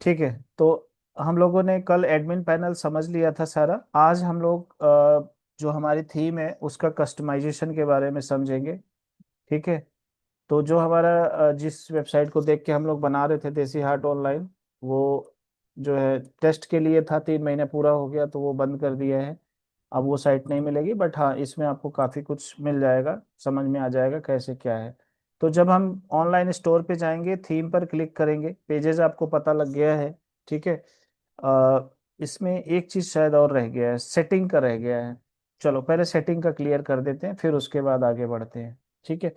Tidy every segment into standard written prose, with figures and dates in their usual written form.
ठीक है। तो हम लोगों ने कल एडमिन पैनल समझ लिया था सारा। आज हम लोग जो हमारी थीम है उसका कस्टमाइजेशन के बारे में समझेंगे। ठीक है। तो जो हमारा जिस वेबसाइट को देख के हम लोग बना रहे थे, देसी हार्ट ऑनलाइन, वो जो है टेस्ट के लिए था, 3 महीने पूरा हो गया तो वो बंद कर दिया है। अब वो साइट नहीं मिलेगी, बट हाँ इसमें आपको काफ़ी कुछ मिल जाएगा, समझ में आ जाएगा कैसे क्या है। तो जब हम ऑनलाइन स्टोर पे जाएंगे, थीम पर क्लिक करेंगे, पेजेस आपको पता लग गया है। ठीक है। इसमें एक चीज़ शायद और रह गया है, सेटिंग का रह गया है। चलो पहले सेटिंग का क्लियर कर देते हैं, फिर उसके बाद आगे बढ़ते हैं। ठीक है।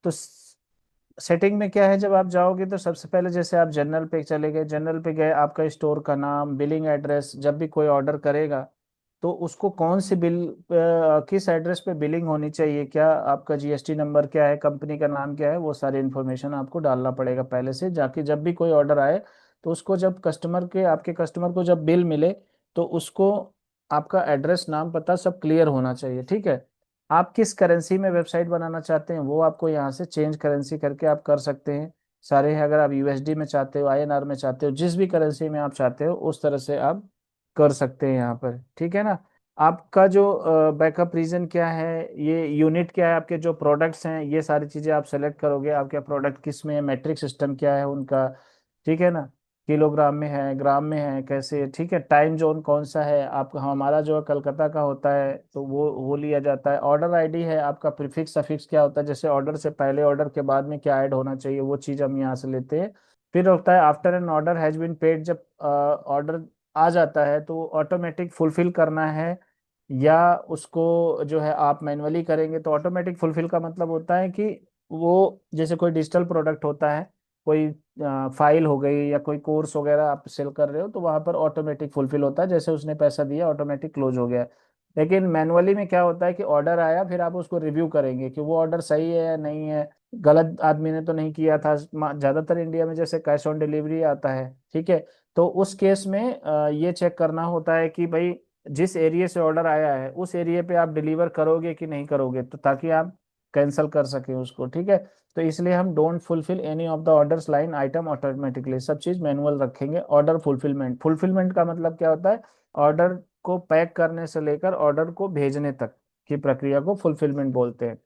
तो सेटिंग में क्या है, जब आप जाओगे तो सबसे पहले जैसे आप जनरल पे चले गए, जनरल पे गए, आपका स्टोर का नाम, बिलिंग एड्रेस, जब भी कोई ऑर्डर करेगा तो उसको कौन सी किस एड्रेस पे बिलिंग होनी चाहिए, क्या आपका जीएसटी नंबर क्या है, कंपनी का नाम क्या है, वो सारी इन्फॉर्मेशन आपको डालना पड़ेगा पहले से जाके। जब भी कोई ऑर्डर आए तो उसको, जब आपके कस्टमर को जब बिल मिले तो उसको आपका एड्रेस, नाम, पता सब क्लियर होना चाहिए। ठीक है। आप किस करेंसी में वेबसाइट बनाना चाहते हैं वो आपको यहाँ से चेंज करेंसी करके आप कर सकते हैं। सारे हैं, अगर आप यूएसडी में चाहते हो, आईएनआर में चाहते हो, जिस भी करेंसी में आप चाहते हो उस तरह से आप कर सकते हैं यहाँ पर। ठीक है ना। आपका जो बैकअप रीजन क्या है, ये यूनिट क्या है, आपके जो प्रोडक्ट्स हैं, ये सारी चीज़ें आप सेलेक्ट करोगे, आपके प्रोडक्ट किस में है, मेट्रिक सिस्टम क्या है उनका। ठीक है ना। किलोग्राम में है, ग्राम में है, कैसे। ठीक है। टाइम जोन कौन सा है आपका, हमारा जो है कलकत्ता का होता है तो वो लिया जाता है। ऑर्डर आईडी है आपका, प्रीफिक्स सफिक्स क्या होता है, जैसे ऑर्डर से पहले, ऑर्डर के बाद में क्या ऐड होना चाहिए, वो चीज़ हम यहाँ से लेते हैं। फिर होता है after an order has been paid, जब ऑर्डर आ जाता है तो ऑटोमेटिक फुलफिल करना है या उसको जो है आप मैन्युअली करेंगे। तो ऑटोमेटिक फुलफिल का मतलब होता है कि वो जैसे कोई डिजिटल प्रोडक्ट होता है, कोई फाइल हो गई या कोई कोर्स वगैरह आप सेल कर रहे हो, तो वहां पर ऑटोमेटिक फुलफिल होता है, जैसे उसने पैसा दिया ऑटोमेटिक क्लोज हो गया। लेकिन मैनुअली में क्या होता है कि ऑर्डर आया, फिर आप उसको रिव्यू करेंगे कि वो ऑर्डर सही है या नहीं है, गलत आदमी ने तो नहीं किया था। ज्यादातर इंडिया में जैसे कैश ऑन डिलीवरी आता है। ठीक है। तो उस केस में ये चेक करना होता है कि भाई जिस एरिया से ऑर्डर आया है उस एरिया पे आप डिलीवर करोगे कि नहीं करोगे, तो ताकि आप कैंसिल कर सकें उसको। ठीक है। तो इसलिए हम don't fulfil any of the orders line item automatically, सब चीज मैनुअल रखेंगे। ऑर्डर फुलफिलमेंट, फुलफिलमेंट का मतलब क्या होता है, ऑर्डर को पैक करने से लेकर ऑर्डर को भेजने तक की प्रक्रिया को फुलफिलमेंट बोलते हैं।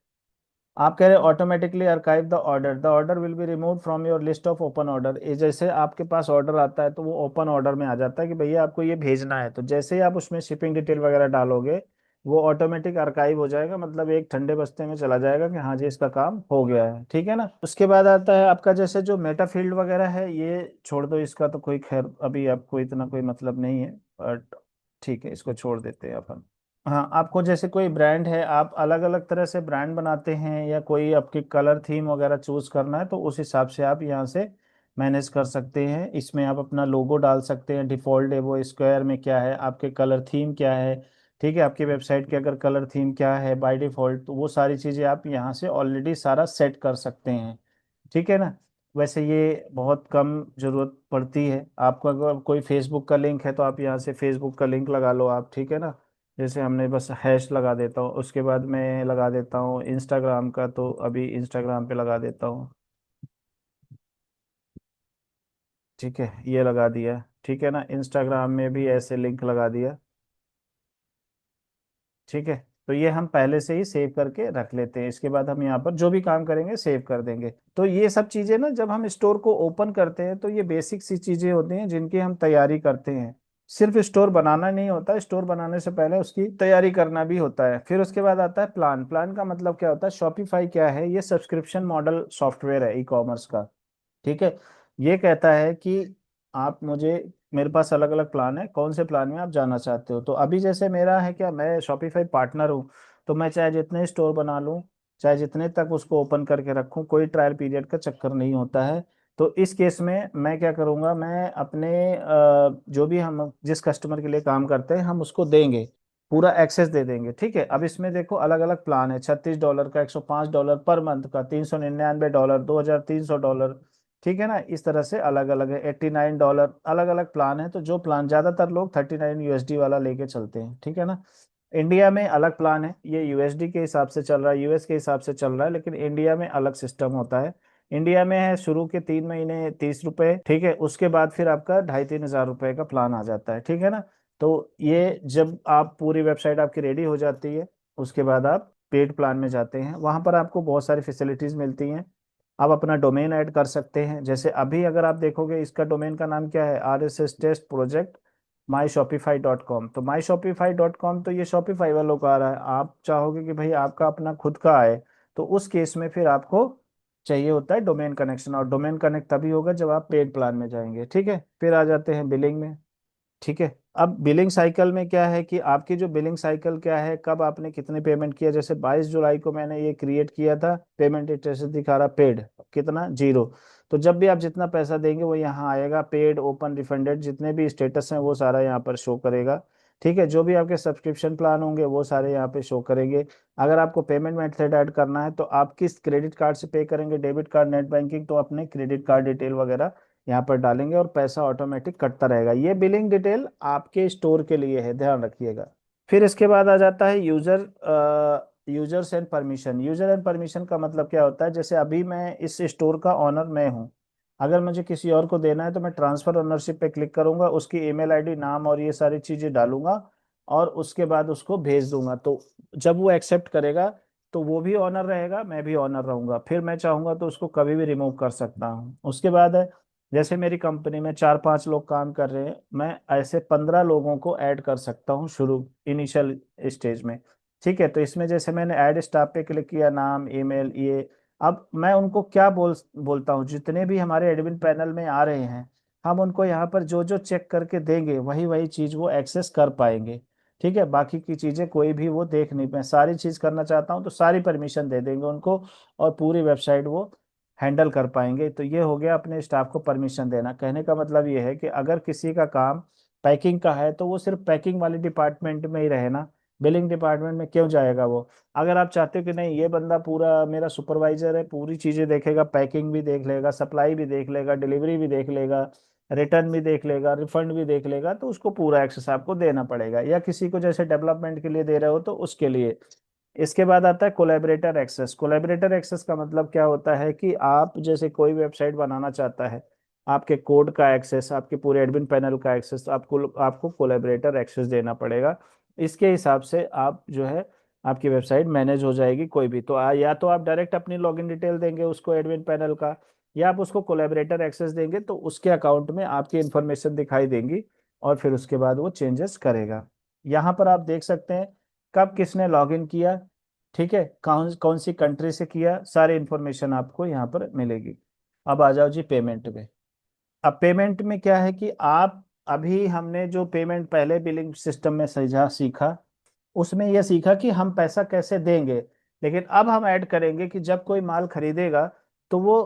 आप कह रहे automatically archive the order will be remove from your list of open order. ये जैसे आपके पास ऑर्डर आता है तो वो ओपन ऑर्डर में आ जाता है कि भैया आपको ये भेजना है, तो जैसे ही आप उसमें शिपिंग डिटेल वगैरह डालोगे वो ऑटोमेटिक अर्काइव हो जाएगा, मतलब एक ठंडे बस्ते में चला जाएगा कि हाँ जी इसका काम हो गया है। ठीक है ना। उसके बाद आता है आपका जैसे जो मेटा फील्ड वगैरह है, ये छोड़ दो, इसका तो कोई खैर अभी आपको इतना कोई मतलब नहीं है, बट ठीक है इसको छोड़ देते हैं अपन। हाँ, आपको जैसे कोई ब्रांड है, आप अलग अलग तरह से ब्रांड बनाते हैं या कोई आपकी कलर थीम वगैरह चूज करना है तो उस हिसाब से आप यहाँ से मैनेज कर सकते हैं। इसमें आप अपना लोगो डाल सकते हैं, डिफॉल्ट है वो, स्क्वायर में क्या है, आपके कलर थीम क्या है। ठीक है। आपकी वेबसाइट के अगर कलर थीम क्या है बाय डिफॉल्ट, तो वो सारी चीज़ें आप यहाँ से ऑलरेडी सारा सेट कर सकते हैं। ठीक है ना। वैसे ये बहुत कम जरूरत पड़ती है आपको, अगर कोई फेसबुक का लिंक है तो आप यहाँ से फेसबुक का लिंक लगा लो आप। ठीक है ना। जैसे हमने बस हैश लगा देता हूँ, उसके बाद मैं लगा देता हूँ इंस्टाग्राम का, तो अभी इंस्टाग्राम पे लगा देता हूँ। ठीक है, ये लगा दिया। ठीक है ना। इंस्टाग्राम में भी ऐसे लिंक लगा दिया। ठीक है। तो ये हम पहले से ही सेव करके रख लेते हैं, इसके बाद हम यहाँ पर जो भी काम करेंगे सेव कर देंगे। तो ये सब चीजें ना, जब हम स्टोर को ओपन करते हैं तो ये बेसिक सी चीजें होती हैं जिनकी हम तैयारी करते हैं। सिर्फ स्टोर बनाना नहीं होता, स्टोर बनाने से पहले उसकी तैयारी करना भी होता है। फिर उसके बाद आता है प्लान। प्लान का मतलब क्या होता है, शॉपिफाई क्या है, ये सब्सक्रिप्शन मॉडल सॉफ्टवेयर है ई कॉमर्स का। ठीक है। ये कहता है कि आप मुझे, मेरे पास अलग अलग प्लान है, कौन से प्लान में आप जाना चाहते हो। तो अभी जैसे मेरा है क्या, मैं शॉपिफाई पार्टनर हूँ, तो मैं चाहे जितने स्टोर बना लूँ, चाहे जितने तक उसको ओपन करके रखूँ, कोई ट्रायल पीरियड का चक्कर नहीं होता है। तो इस केस में मैं क्या करूँगा, मैं अपने जो भी हम जिस कस्टमर के लिए काम करते हैं हम उसको देंगे, पूरा एक्सेस दे देंगे। ठीक है। अब इसमें देखो अलग अलग प्लान है, $36 का, $105 पर मंथ का, $399, $2300। ठीक है ना। इस तरह से अलग अलग है, $89, अलग अलग प्लान है। तो जो प्लान ज्यादातर लोग 39 यूएसडी वाला लेके चलते हैं। ठीक है ना। इंडिया में अलग प्लान है, ये यूएसडी के हिसाब से चल रहा है, यूएस के हिसाब से चल रहा है, लेकिन इंडिया में अलग सिस्टम होता है। इंडिया में है शुरू के 3 महीने 30 रुपए, ठीक है, उसके बाद फिर आपका 2,500-3,000 रुपए का प्लान आ जाता है, ठीक है ना। तो ये जब आप पूरी वेबसाइट आपकी रेडी हो जाती है, उसके बाद आप पेड प्लान में जाते हैं, वहां पर आपको बहुत सारी फैसिलिटीज मिलती हैं। आप अपना डोमेन ऐड कर सकते हैं, जैसे अभी अगर आप देखोगे इसका डोमेन का नाम क्या है, RSS टेस्ट प्रोजेक्ट MyShopify.com। तो ये शॉपिफाई वालों का आ रहा है, आप चाहोगे कि भाई आपका अपना खुद का आए, तो उस केस में फिर आपको चाहिए होता है डोमेन कनेक्शन, और डोमेन कनेक्ट तभी होगा जब आप पेड प्लान में जाएंगे, ठीक है। फिर आ जाते हैं बिलिंग में, ठीक है। अब बिलिंग साइकिल में क्या है कि आपकी जो बिलिंग साइकिल क्या है, कब आपने कितने पेमेंट किया, जैसे 22 जुलाई को मैंने ये क्रिएट किया था, पेमेंट स्टेटस दिखा रहा पेड, कितना, 0। तो जब भी आप जितना पैसा देंगे वो यहाँ आएगा, पेड, ओपन, रिफंडेड, जितने भी स्टेटस हैं वो सारा यहाँ पर शो करेगा, ठीक है। जो भी आपके सब्सक्रिप्शन प्लान होंगे वो सारे यहाँ पे शो करेंगे। अगर आपको पेमेंट मेथड ऐड करना है तो आप किस क्रेडिट कार्ड से पे करेंगे, डेबिट कार्ड, नेट बैंकिंग, तो अपने क्रेडिट कार्ड डिटेल वगैरह यहाँ पर डालेंगे और पैसा ऑटोमेटिक कटता रहेगा। ये बिलिंग डिटेल आपके स्टोर के लिए है, ध्यान रखिएगा। फिर इसके बाद आ जाता है users and permission. User and permission का मतलब क्या होता है, जैसे अभी मैं इस स्टोर का ऑनर मैं हूँ, अगर मुझे किसी और को देना है तो मैं ट्रांसफर ओनरशिप पे क्लिक करूंगा, उसकी ईमेल आईडी, नाम और ये सारी चीजें डालूंगा, और उसके बाद उसको भेज दूंगा। तो जब वो एक्सेप्ट करेगा तो वो भी ऑनर रहेगा, मैं भी ऑनर रहूंगा, फिर मैं चाहूंगा तो उसको कभी भी रिमूव कर सकता हूँ। उसके बाद है, जैसे मेरी कंपनी में 4-5 लोग काम कर रहे हैं, मैं ऐसे 15 लोगों को ऐड कर सकता हूँ शुरू इनिशियल स्टेज में, ठीक है। तो इसमें जैसे मैंने ऐड स्टाफ पे क्लिक किया, नाम, ईमेल, ये, अब मैं उनको क्या बोलता हूँ, जितने भी हमारे एडमिन पैनल में आ रहे हैं, हम उनको यहाँ पर जो जो चेक करके देंगे वही वही चीज वो एक्सेस कर पाएंगे, ठीक है। बाकी की चीजें कोई भी वो देख नहीं पाए, सारी चीज करना चाहता हूँ तो सारी परमिशन दे देंगे उनको, और पूरी वेबसाइट वो हैंडल कर पाएंगे। तो ये हो गया अपने स्टाफ को परमिशन देना। कहने का मतलब ये है कि अगर किसी का काम पैकिंग का है तो वो सिर्फ पैकिंग वाले डिपार्टमेंट में ही रहे ना, बिलिंग डिपार्टमेंट में क्यों जाएगा वो। अगर आप चाहते हो कि नहीं ये बंदा पूरा मेरा सुपरवाइजर है, पूरी चीजें देखेगा, पैकिंग भी देख लेगा, सप्लाई भी देख लेगा, डिलीवरी भी देख लेगा, रिटर्न भी देख लेगा, रिफंड भी देख लेगा, तो उसको पूरा एक्सेस आपको देना पड़ेगा, या किसी को जैसे डेवलपमेंट के लिए दे रहे हो तो उसके लिए। इसके बाद आता है कोलैबोरेटर एक्सेस। कोलैबोरेटर एक्सेस का मतलब क्या होता है कि आप जैसे कोई वेबसाइट बनाना चाहता है, आपके कोड का एक्सेस, आपके पूरे एडमिन पैनल का एक्सेस, तो आपको आपको कोलैबोरेटर एक्सेस देना पड़ेगा। इसके हिसाब से आप जो है आपकी वेबसाइट मैनेज हो जाएगी। कोई भी तो या तो आप डायरेक्ट अपनी लॉगिन डिटेल देंगे उसको एडमिन पैनल का, या आप उसको कोलैबोरेटर एक्सेस देंगे तो उसके अकाउंट में आपकी इंफॉर्मेशन दिखाई देंगी, और फिर उसके बाद वो चेंजेस करेगा। यहाँ पर आप देख सकते हैं कब किसने लॉगिन किया, ठीक है, कौन कौन सी कंट्री से किया, सारी इंफॉर्मेशन आपको यहाँ पर मिलेगी। अब आ जाओ जी पेमेंट में। अब पेमेंट में क्या है कि आप, अभी हमने जो पेमेंट पहले बिलिंग सिस्टम में समझा सीखा, उसमें यह सीखा कि हम पैसा कैसे देंगे, लेकिन अब हम ऐड करेंगे कि जब कोई माल खरीदेगा तो वो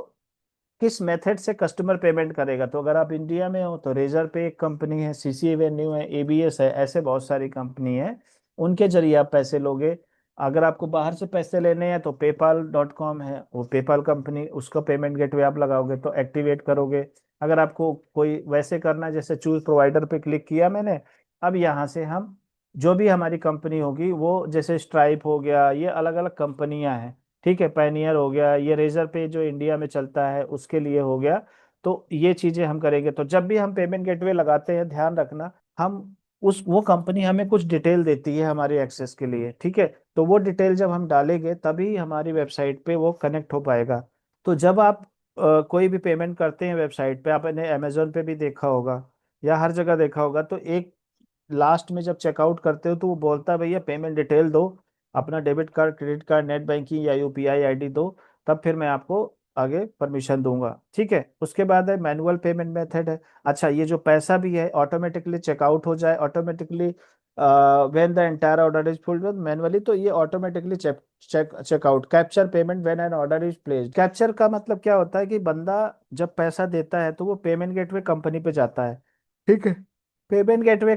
किस मेथड से कस्टमर पेमेंट करेगा। तो अगर आप इंडिया में हो तो रेजर पे एक कंपनी है, सीसी एवेन्यू है, एबीएस है, ऐसे बहुत सारी कंपनी है, उनके जरिए आप पैसे लोगे। अगर आपको बाहर से पैसे लेने हैं तो PayPal.com है, वो पेपाल कंपनी, उसका पेमेंट गेटवे आप लगाओगे तो एक्टिवेट करोगे। अगर आपको कोई वैसे करना है, जैसे चूज प्रोवाइडर पे क्लिक किया मैंने, अब यहाँ से हम जो भी हमारी कंपनी होगी वो, जैसे स्ट्राइप हो गया, ये अलग अलग कंपनियां हैं, ठीक है, पैनियर हो गया, ये रेजर पे जो इंडिया में चलता है उसके लिए हो गया। तो ये चीजें हम करेंगे। तो जब भी हम पेमेंट गेटवे लगाते हैं, ध्यान रखना, हम उस वो कंपनी हमें कुछ डिटेल देती है हमारे एक्सेस के लिए, ठीक है। तो वो डिटेल जब हम डालेंगे तभी हमारी वेबसाइट पे वो कनेक्ट हो पाएगा। तो जब आप कोई भी पेमेंट करते हैं वेबसाइट पे, आपने अमेजोन पे भी देखा होगा या हर जगह देखा होगा, तो एक लास्ट में जब चेकआउट करते हो तो वो बोलता है भैया पेमेंट डिटेल दो, अपना debit card, credit card, net banking या यूपीआई आईडी दो, तब फिर मैं आपको आगे परमिशन दूंगा, ठीक है। उसके बाद है मैनुअल पेमेंट मेथड है। अच्छा, ये जो पैसा भी है ऑटोमेटिकली चेकआउट हो जाए, automatically when the entire order is fulfilled manually, तो ये automatically checkout. Capture payment when an order is placed. Capture का मतलब क्या होता है कि बंदा जब पैसा देता है तो वो पेमेंट गेटवे कंपनी पे जाता है, ठीक है। पेमेंट गेटवे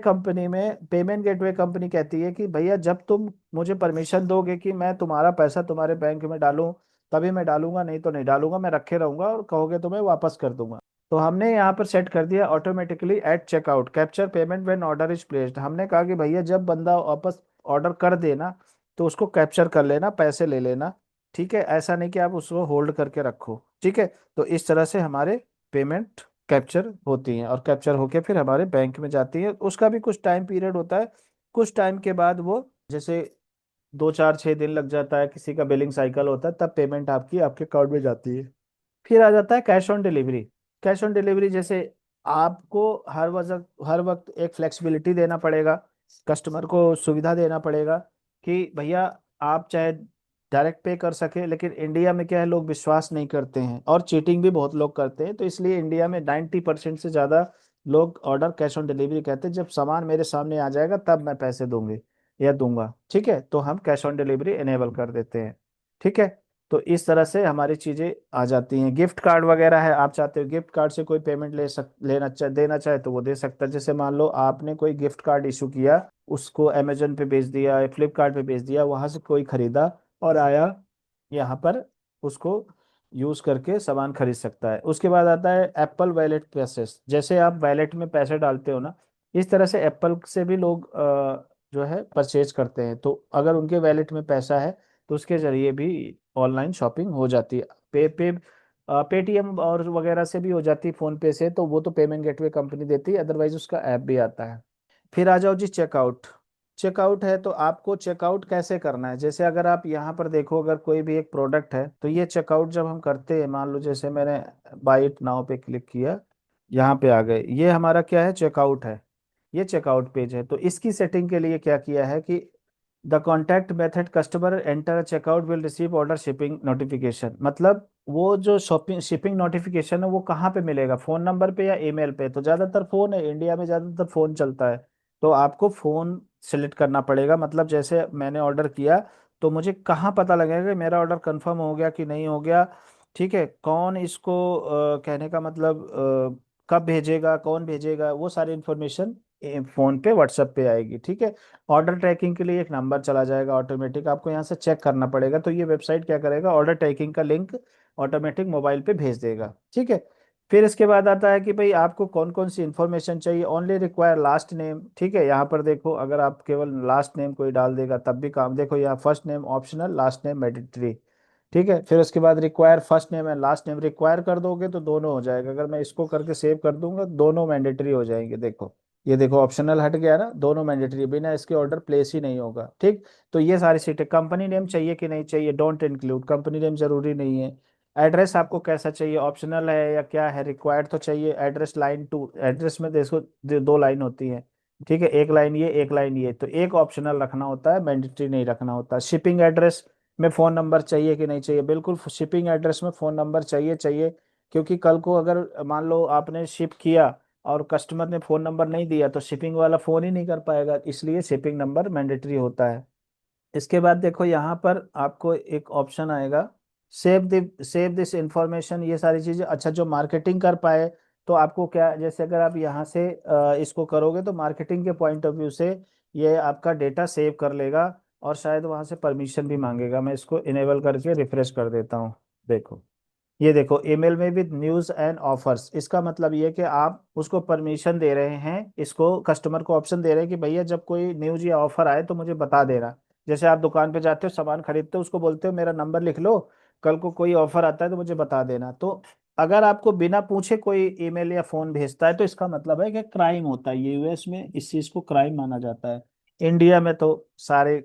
कंपनी कहती है कि भैया जब तुम मुझे परमिशन दोगे कि मैं तुम्हारा पैसा तुम्हारे बैंक में डालूं, तभी मैं डालूंगा, नहीं तो नहीं डालूंगा, मैं रखे रहूंगा, और कहोगे तो मैं वापस कर दूंगा। तो हमने यहाँ पर सेट कर दिया automatically at checkout capture payment when order is placed. हमने कहा कि भैया जब बंदा वापस ऑर्डर कर देना तो उसको कैप्चर कर लेना, पैसे ले लेना, ठीक है, ऐसा नहीं कि आप उसको होल्ड करके रखो। ठीक है, तो इस तरह से हमारे पेमेंट कैप्चर होती हैं और कैप्चर होके फिर हमारे बैंक में जाती है। उसका भी कुछ टाइम पीरियड होता है, कुछ टाइम के बाद वो, जैसे 2 4 6 दिन लग जाता है, किसी का बिलिंग साइकिल होता है, तब पेमेंट आपकी आपके अकाउंट में जाती है। फिर आ जाता है cash on delivery. Cash on delivery जैसे आपको हर वक्त एक फ्लेक्सिबिलिटी देना पड़ेगा, कस्टमर को सुविधा देना पड़ेगा कि भैया आप चाहे डायरेक्ट पे कर सके, लेकिन इंडिया में क्या है, लोग विश्वास नहीं करते हैं और चीटिंग भी बहुत लोग करते हैं। तो इसलिए इंडिया में 90% से ज़्यादा लोग ऑर्डर कैश ऑन डिलीवरी कहते हैं, जब सामान मेरे सामने आ जाएगा तब मैं पैसे दूंगी या दूंगा। ठीक है, तो हम कैश ऑन डिलीवरी इनेबल कर देते हैं। ठीक है, तो इस तरह से हमारी चीजें आ जाती हैं। गिफ्ट कार्ड वगैरह है, आप चाहते हो गिफ्ट कार्ड से कोई पेमेंट देना चाहे तो वो दे सकता है। जैसे मान लो आपने कोई गिफ्ट कार्ड इशू किया, उसको अमेजन पे भेज दिया या फ्लिपकार्ट पे भेज दिया, वहां से कोई खरीदा और आया यहाँ पर, उसको यूज करके सामान खरीद सकता है। उसके बाद आता है एप्पल वैलेट प्रोसेस। जैसे आप वैलेट में पैसे डालते हो ना, इस तरह से एप्पल से भी लोग जो है परचेज करते हैं। तो अगर उनके वैलेट में पैसा है तो उसके जरिए भी ऑनलाइन शॉपिंग हो जाती है। पेटीएम और वगैरह से भी हो जाती है, फोन पे से, तो वो तो पेमेंट गेटवे कंपनी देती है, अदरवाइज उसका ऐप भी आता है। फिर आ जाओ जी चेकआउट। चेकआउट है तो आपको चेकआउट कैसे करना है, जैसे अगर आप यहाँ पर देखो, अगर कोई भी एक प्रोडक्ट है तो ये चेकआउट जब हम करते हैं, मान लो जैसे मैंने बाय इट नाउ पे क्लिक किया, यहाँ पे आ गए, ये हमारा क्या है, चेकआउट है। ये चेकआउट पेज है। तो इसकी सेटिंग के लिए क्या किया है कि the contact method customer enter checkout will receive order shipping notification, मतलब वो जो शॉपिंग शिपिंग नोटिफिकेशन है वो कहाँ पे मिलेगा, फोन नंबर पे या ईमेल पे। तो ज्यादातर फोन है, इंडिया में ज्यादातर फोन चलता है, तो आपको फोन सिलेक्ट करना पड़ेगा। मतलब जैसे मैंने ऑर्डर किया, तो मुझे कहाँ पता लगेगा कि मेरा ऑर्डर कंफर्म हो गया कि नहीं हो गया। ठीक है, कौन इसको कहने का मतलब कब भेजेगा, कौन भेजेगा, वो सारी इन्फॉर्मेशन फोन पे व्हाट्सएप पे आएगी। ठीक है, ऑर्डर ट्रैकिंग के लिए एक नंबर चला जाएगा ऑटोमेटिक, आपको यहाँ से चेक करना पड़ेगा। तो ये वेबसाइट क्या करेगा, ऑर्डर ट्रैकिंग का लिंक ऑटोमेटिक मोबाइल पे भेज देगा। ठीक है, फिर इसके बाद आता है कि भाई आपको कौन कौन सी इन्फॉर्मेशन चाहिए। Only require last name. ठीक है, यहाँ पर देखो, अगर आप केवल लास्ट नेम कोई डाल देगा तब भी काम, देखो यहाँ first name optional, last name mandatory. ठीक है, फिर उसके बाद require first name and last name, require कर दोगे तो दोनों हो जाएगा, अगर मैं इसको करके सेव कर दूंगा दोनों मैंडेटरी हो जाएंगे। देखो, ये देखो ऑप्शनल हट गया ना, दोनों मैंडेटरी, बिना इसके ऑर्डर प्लेस ही नहीं होगा। ठीक, तो ये सारी सीटें। कंपनी नेम चाहिए कि नहीं चाहिए, डोंट इंक्लूड, कंपनी नेम जरूरी नहीं है। एड्रेस आपको कैसा चाहिए, ऑप्शनल है या क्या है, रिक्वायर्ड तो चाहिए। एड्रेस लाइन टू, एड्रेस में देखो 2 लाइन होती है। ठीक है, एक लाइन ये, एक लाइन ये, तो एक ऑप्शनल रखना होता है, मैंडेटरी नहीं रखना होता। शिपिंग एड्रेस में फोन नंबर चाहिए कि नहीं चाहिए, बिल्कुल शिपिंग एड्रेस में फोन नंबर चाहिए चाहिए, क्योंकि कल को अगर मान लो आपने शिप किया और कस्टमर ने फोन नंबर नहीं दिया तो शिपिंग वाला फोन ही नहीं कर पाएगा, इसलिए शिपिंग नंबर मैंडेटरी होता है। इसके बाद देखो यहाँ पर आपको एक ऑप्शन आएगा, सेव दिस इंफॉर्मेशन, ये सारी चीजें। अच्छा, जो मार्केटिंग कर पाए, तो आपको क्या, जैसे अगर आप यहाँ से इसको करोगे तो मार्केटिंग के पॉइंट ऑफ व्यू से ये आपका डेटा सेव कर लेगा और शायद वहां से परमिशन भी मांगेगा। मैं इसको इनेबल करके रिफ्रेश कर देता हूँ। देखो, ये देखो, ईमेल में विद न्यूज एंड ऑफर्स, इसका मतलब ये कि आप उसको परमिशन दे रहे हैं, इसको कस्टमर को ऑप्शन दे रहे हैं कि भैया जब कोई न्यूज या ऑफर आए तो मुझे बता देना। जैसे आप दुकान पे जाते हो, सामान खरीदते हो, उसको बोलते हो मेरा नंबर लिख लो, कल को कोई ऑफर आता है तो मुझे बता देना। तो अगर आपको बिना पूछे कोई ईमेल या फोन भेजता है तो इसका मतलब है कि क्राइम होता है। ये यूएस में इस चीज को क्राइम माना जाता है। इंडिया में तो सारे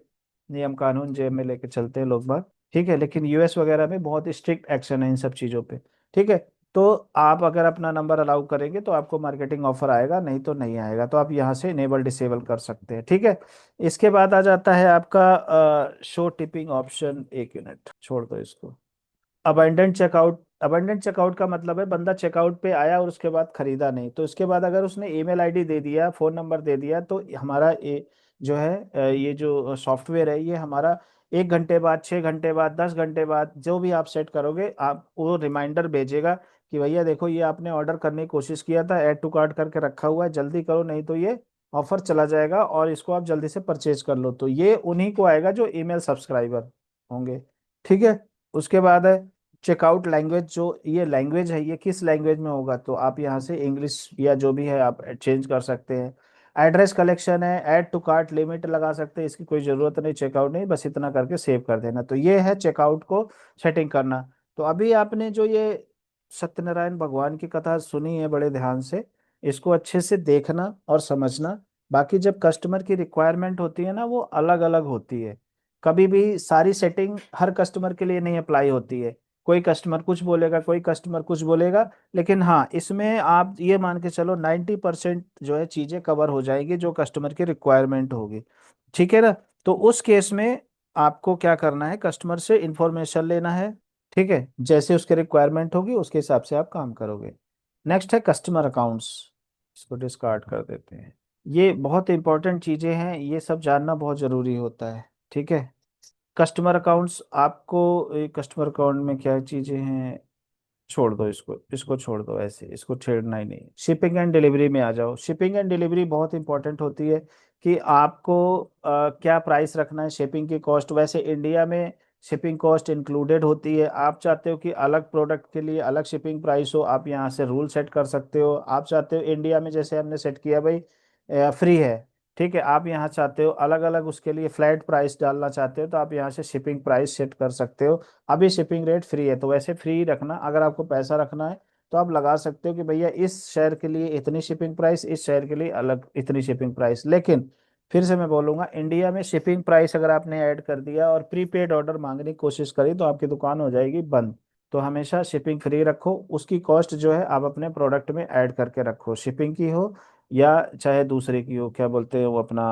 नियम कानून जेब में लेके चलते हैं लोग बाग। ठीक है, लेकिन यूएस वगैरह में बहुत स्ट्रिक्ट एक्शन है इन सब चीज़ों पे। ठीक है, तो आप अगर अपना नंबर अलाउ करेंगे तो आपको मार्केटिंग ऑफर आएगा, नहीं तो नहीं आएगा। तो आप यहाँ से इनेबल डिसेबल कर सकते हैं। ठीक है, इसके बाद आ जाता है आपका शो टिपिंग ऑप्शन। एक मिनट छोड़ दो इसको। Abundant checkout. अबंडेंट चेकआउट का मतलब है बंदा चेकआउट पे आया और उसके बाद खरीदा नहीं, तो इसके बाद अगर उसने ईमेल आईडी दे दिया, फोन नंबर दे दिया, तो हमारा जो है ये जो सॉफ्टवेयर है, ये हमारा 1 घंटे बाद, 6 घंटे बाद, 10 घंटे बाद, जो भी आप सेट करोगे, आप वो रिमाइंडर भेजेगा कि भैया देखो ये आपने ऑर्डर करने की कोशिश किया था, ऐड टू कार्ट करके रखा हुआ है, जल्दी करो नहीं तो ये ऑफर चला जाएगा और इसको आप जल्दी से परचेज कर लो। तो ये उन्हीं को आएगा जो ईमेल सब्सक्राइबर होंगे। ठीक है, उसके बाद है चेकआउट लैंग्वेज। जो ये लैंग्वेज है, ये किस लैंग्वेज में होगा, तो आप यहाँ से इंग्लिश या जो भी है आप चेंज कर सकते हैं। एड्रेस कलेक्शन है, ऐड टू कार्ट लिमिट लगा सकते हैं, इसकी कोई जरूरत नहीं, चेकआउट नहीं, बस इतना करके सेव कर देना। तो ये है चेकआउट को सेटिंग करना। तो अभी आपने जो ये सत्यनारायण भगवान की कथा सुनी है बड़े ध्यान से, इसको अच्छे से देखना और समझना। बाकी जब कस्टमर की रिक्वायरमेंट होती है ना, वो अलग अलग होती है। कभी भी सारी सेटिंग हर कस्टमर के लिए नहीं अप्लाई होती है। कोई कस्टमर कुछ बोलेगा, कोई कस्टमर कुछ बोलेगा। लेकिन हाँ, इसमें आप ये मान के चलो 90% जो है चीजें कवर हो जाएंगी जो कस्टमर की रिक्वायरमेंट होगी। ठीक है ना। तो उस केस में आपको क्या करना है, कस्टमर से इंफॉर्मेशन लेना है। ठीक है, जैसे उसके रिक्वायरमेंट होगी उसके हिसाब से आप काम करोगे। नेक्स्ट है कस्टमर अकाउंट्स। इसको डिस्कार्ड कर देते हैं। ये बहुत इंपॉर्टेंट चीजें हैं, ये सब जानना बहुत जरूरी होता है। ठीक है। कस्टमर अकाउंट्स आपको, कस्टमर अकाउंट में क्या चीजें हैं, छोड़ दो इसको, इसको छोड़ दो, ऐसे इसको छेड़ना ही नहीं। शिपिंग एंड डिलीवरी में आ जाओ। शिपिंग एंड डिलीवरी बहुत इंपॉर्टेंट होती है कि आपको क्या प्राइस रखना है, शिपिंग की कॉस्ट। वैसे इंडिया में शिपिंग कॉस्ट इंक्लूडेड होती है। आप चाहते हो कि अलग प्रोडक्ट के लिए अलग शिपिंग प्राइस हो, आप यहाँ से रूल सेट कर सकते हो। आप चाहते हो इंडिया में जैसे हमने सेट किया भाई फ्री है, ठीक है, आप यहाँ चाहते हो अलग अलग उसके लिए फ्लैट प्राइस डालना चाहते हो, तो आप यहाँ से शिपिंग प्राइस सेट कर सकते हो। अभी शिपिंग रेट फ्री है, तो वैसे फ्री रखना। अगर आपको पैसा रखना है तो आप लगा सकते हो कि भैया इस शहर के लिए इतनी शिपिंग प्राइस, इस शहर के लिए अलग इतनी शिपिंग प्राइस। लेकिन फिर से मैं बोलूंगा, इंडिया में शिपिंग प्राइस अगर आपने ऐड कर दिया और प्रीपेड ऑर्डर मांगने की कोशिश करी तो आपकी दुकान हो जाएगी बंद। तो हमेशा शिपिंग फ्री रखो, उसकी कॉस्ट जो है आप अपने प्रोडक्ट में ऐड करके रखो, शिपिंग की हो या चाहे दूसरे की हो, क्या बोलते हैं वो अपना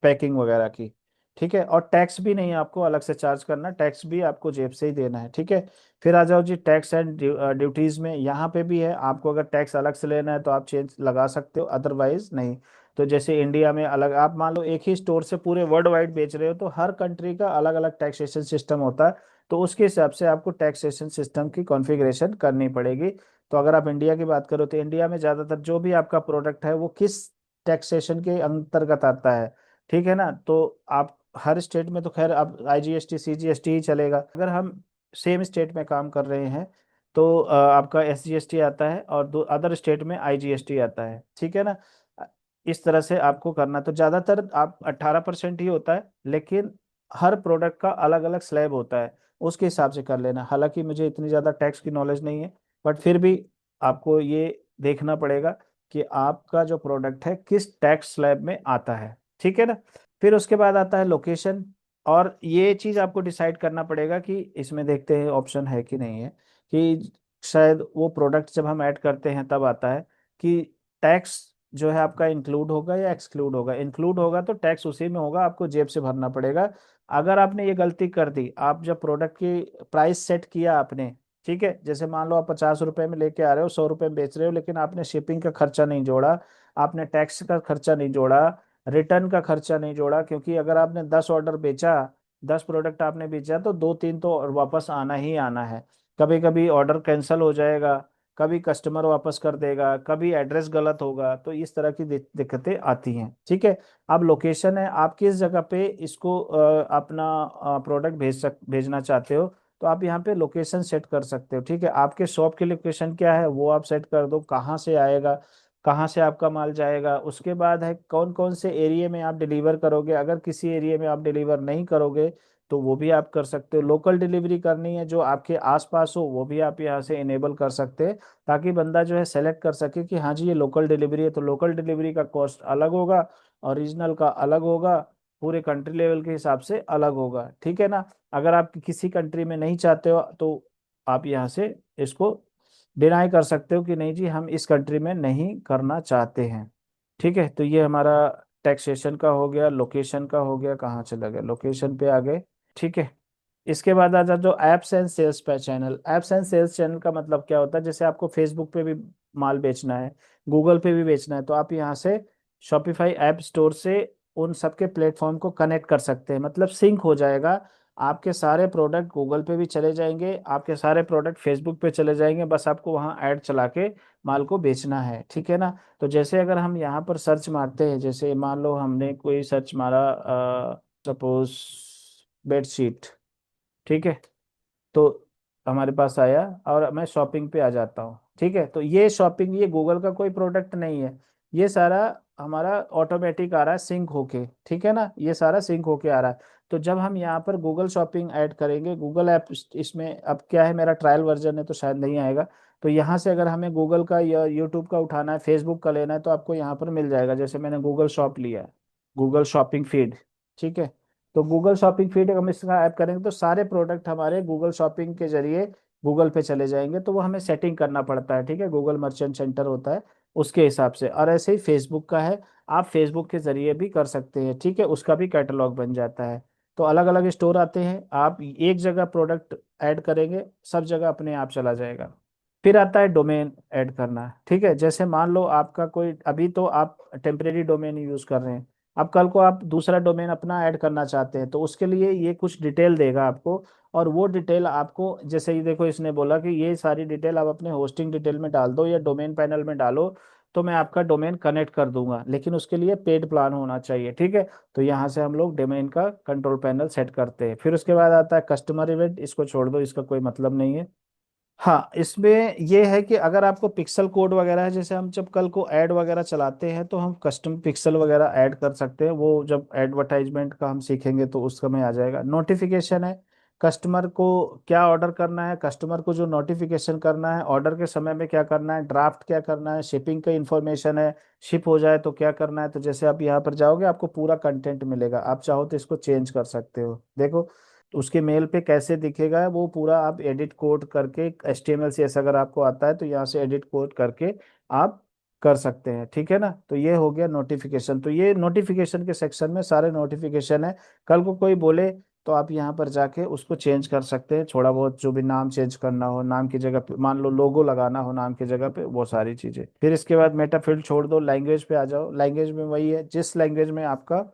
पैकिंग वगैरह की। ठीक है। और टैक्स भी नहीं आपको अलग से चार्ज करना, टैक्स भी आपको जेब से ही देना है। ठीक है। फिर आ जाओ जी टैक्स एंड ड्यूटीज में। यहाँ पे भी है, आपको अगर टैक्स अलग से लेना है तो आप चेंज लगा सकते हो, अदरवाइज नहीं। तो जैसे इंडिया में अलग, आप मान लो एक ही स्टोर से पूरे वर्ल्ड वाइड बेच रहे हो, तो हर कंट्री का अलग अलग टैक्सेशन सिस्टम होता है। तो उसके हिसाब से आपको टैक्सेशन सिस्टम की कॉन्फ़िगरेशन करनी पड़ेगी। तो अगर आप इंडिया की बात करो तो इंडिया में ज़्यादातर जो भी आपका प्रोडक्ट है वो किस टैक्सेशन के अंतर्गत आता है, ठीक है ना। तो आप हर स्टेट में तो खैर अब आईजीएसटी सीजीएसटी ही चलेगा। अगर हम सेम स्टेट में काम कर रहे हैं तो आपका एसजीएसटी आता है, और दो अदर स्टेट में आईजीएसटी आता है। ठीक है ना। अ, इस तरह से आपको करना। तो ज़्यादातर आप 18% ही होता है, लेकिन हर प्रोडक्ट का अलग अलग स्लैब होता है, उसके हिसाब से कर लेना। हालांकि मुझे इतनी ज़्यादा टैक्स की नॉलेज नहीं है, बट फिर भी आपको ये देखना पड़ेगा कि आपका जो प्रोडक्ट है किस टैक्स स्लैब में आता है। ठीक है ना। फिर उसके बाद आता है लोकेशन। और ये चीज़ आपको डिसाइड करना पड़ेगा कि इसमें देखते हैं ऑप्शन है कि नहीं है, कि शायद वो प्रोडक्ट जब हम ऐड करते हैं तब आता है कि टैक्स जो है आपका इंक्लूड होगा या एक्सक्लूड होगा। इंक्लूड होगा तो टैक्स उसी में होगा, आपको जेब से भरना पड़ेगा। अगर आपने ये गलती कर दी, आप जब प्रोडक्ट की प्राइस सेट किया आपने, ठीक है, जैसे मान लो आप 50 रुपए में लेके आ रहे हो, 100 रुपए में बेच रहे हो, लेकिन आपने शिपिंग का खर्चा नहीं जोड़ा, आपने टैक्स का खर्चा नहीं जोड़ा, रिटर्न का खर्चा नहीं जोड़ा। क्योंकि अगर आपने 10 ऑर्डर बेचा, 10 प्रोडक्ट आपने बेचा, तो दो तीन तो और वापस आना ही आना है। कभी कभी ऑर्डर कैंसिल हो जाएगा, कभी कस्टमर वापस कर देगा, कभी एड्रेस गलत होगा, तो इस तरह की दिक्कतें आती हैं। ठीक है। अब लोकेशन है, आप किस जगह पे इसको अपना प्रोडक्ट भेजना चाहते हो, तो आप यहाँ पे लोकेशन सेट कर सकते हो। ठीक है। आपके शॉप की लोकेशन क्या है वो आप सेट कर दो, कहाँ से आएगा, कहाँ से आपका माल जाएगा। उसके बाद है कौन कौन से एरिया में आप डिलीवर करोगे। अगर किसी एरिया में आप डिलीवर नहीं करोगे तो वो भी आप कर सकते हो। लोकल डिलीवरी करनी है जो आपके आसपास हो, वो भी आप यहाँ से इनेबल कर सकते हैं, ताकि बंदा जो है सेलेक्ट कर सके कि हाँ जी ये लोकल डिलीवरी है। तो लोकल डिलीवरी का कॉस्ट अलग होगा, ओरिजिनल का अलग होगा, पूरे कंट्री लेवल के हिसाब से अलग होगा। ठीक है ना। अगर आप किसी कंट्री में नहीं चाहते हो तो आप यहाँ से इसको डिनाई कर सकते हो कि नहीं जी हम इस कंट्री में नहीं करना चाहते हैं। ठीक है। तो ये हमारा टैक्सेशन का हो गया, लोकेशन का हो गया, कहाँ चला गया, लोकेशन पे आ गए। ठीक है। इसके बाद आ जा जो एप्स एंड सेल्स पे channel. Apps and sales channel का मतलब क्या होता है, जैसे आपको फेसबुक पे भी माल बेचना है, गूगल पे भी बेचना है, तो आप यहाँ से शॉपिफाई ऐप स्टोर से उन सबके प्लेटफॉर्म को कनेक्ट कर सकते हैं, मतलब सिंक हो जाएगा। आपके सारे प्रोडक्ट गूगल पे भी चले जाएंगे, आपके सारे प्रोडक्ट फेसबुक पे चले जाएंगे, बस आपको वहाँ ऐड चला के माल को बेचना है। ठीक है ना। तो जैसे अगर हम यहाँ पर सर्च मारते हैं, जैसे मान लो हमने कोई सर्च मारा, सपोज बेडशीट, ठीक है, तो हमारे पास आया और मैं शॉपिंग पे आ जाता हूँ। ठीक है। तो ये शॉपिंग, ये गूगल का कोई प्रोडक्ट नहीं है, ये सारा हमारा ऑटोमेटिक आ रहा है सिंक होके, ठीक है ना, ये सारा सिंक होके आ रहा है। तो जब हम यहाँ पर गूगल शॉपिंग ऐड करेंगे, गूगल ऐप इसमें अब क्या है, मेरा ट्रायल वर्जन है तो शायद नहीं आएगा। तो यहाँ से अगर हमें गूगल का या यूट्यूब का उठाना है, फेसबुक का लेना है, तो आपको यहाँ पर मिल जाएगा। जैसे मैंने गूगल शॉप लिया है, गूगल शॉपिंग फीड, ठीक है। तो गूगल शॉपिंग फीड हम इसका ऐप करेंगे तो सारे प्रोडक्ट हमारे गूगल शॉपिंग के जरिए गूगल पे चले जाएंगे। तो वो हमें सेटिंग करना पड़ता है, ठीक है, गूगल मर्चेंट सेंटर होता है उसके हिसाब से। और ऐसे ही फेसबुक का है, आप फेसबुक के जरिए भी कर सकते हैं, ठीक है, उसका भी कैटलॉग बन जाता है। तो अलग अलग स्टोर आते हैं, आप एक जगह प्रोडक्ट ऐड करेंगे, सब जगह अपने आप चला जाएगा। फिर आता है डोमेन ऐड करना, ठीक है। जैसे मान लो आपका कोई, अभी तो आप टेम्परेरी डोमेन यूज कर रहे हैं, अब कल को आप दूसरा डोमेन अपना ऐड करना चाहते हैं, तो उसके लिए ये कुछ डिटेल देगा आपको। और वो डिटेल आपको, जैसे ये देखो इसने बोला कि ये सारी डिटेल आप अपने होस्टिंग डिटेल में डाल दो या डोमेन पैनल में डालो, तो मैं आपका डोमेन कनेक्ट कर दूंगा, लेकिन उसके लिए पेड प्लान होना चाहिए, ठीक है। तो यहाँ से हम लोग डोमेन का कंट्रोल पैनल सेट करते हैं। फिर उसके बाद आता है कस्टमर इवेंट, इसको छोड़ दो, इसका कोई मतलब नहीं है। हाँ, इसमें ये है कि अगर आपको पिक्सल कोड वगैरह है, जैसे हम जब कल को ऐड वगैरह चलाते हैं तो हम कस्टम पिक्सल वगैरह ऐड कर सकते हैं, वो जब एडवर्टाइजमेंट का हम सीखेंगे तो उस समय आ जाएगा। नोटिफिकेशन है, कस्टमर को क्या ऑर्डर करना है, कस्टमर को जो नोटिफिकेशन करना है, ऑर्डर के समय में क्या करना है, ड्राफ्ट क्या करना है, शिपिंग का इंफॉर्मेशन है, शिप हो जाए तो क्या करना है। तो जैसे आप यहाँ पर जाओगे आपको पूरा कंटेंट मिलेगा, आप चाहो तो इसको चेंज कर सकते हो, देखो। तो उसके मेल पे कैसे दिखेगा वो पूरा आप एडिट कोड करके, HTML CSS अगर आपको आता है तो यहाँ से एडिट कोड करके आप कर सकते हैं, ठीक है ना। तो ये हो गया नोटिफिकेशन। तो ये नोटिफिकेशन के सेक्शन में सारे नोटिफिकेशन है। कल को कोई बोले तो आप यहाँ पर जाके उसको चेंज कर सकते हैं, थोड़ा बहुत जो भी नाम चेंज करना हो, नाम की जगह पे मान लो लोगो लगाना हो नाम की जगह पे, वो सारी चीजें। फिर इसके बाद मेटा फील्ड छोड़ दो, लैंग्वेज पे आ जाओ। लैंग्वेज में वही है, जिस लैंग्वेज में आपका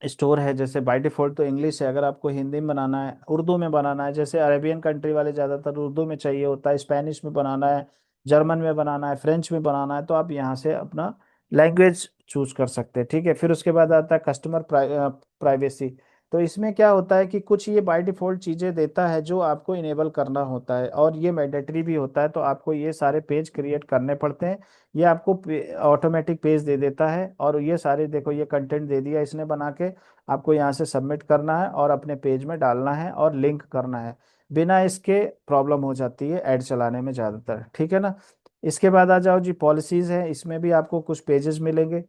स्टोर है, जैसे बाय डिफॉल्ट तो इंग्लिश है, अगर आपको हिंदी में बनाना है, उर्दू में बनाना है, जैसे अरेबियन कंट्री वाले ज़्यादातर उर्दू में चाहिए होता है, स्पेनिश में बनाना है, जर्मन में बनाना है, फ्रेंच में बनाना है, तो आप यहाँ से अपना लैंग्वेज चूज कर सकते हैं, ठीक है। फिर उसके बाद आता है कस्टमर प्राइवेसी। तो इसमें क्या होता है कि कुछ ये बाय डिफॉल्ट चीज़ें देता है जो आपको इनेबल करना होता है, और ये मैंडेटरी भी होता है, तो आपको ये सारे पेज क्रिएट करने पड़ते हैं। ये आपको ऑटोमेटिक पेज दे देता है, और ये सारे देखो ये कंटेंट दे दिया इसने बना के, आपको यहाँ से सबमिट करना है और अपने पेज में डालना है और लिंक करना है। बिना इसके प्रॉब्लम हो जाती है ऐड चलाने में ज़्यादातर, ठीक है ना। इसके बाद आ जाओ जी, पॉलिसीज है, इसमें भी आपको कुछ पेजेस मिलेंगे,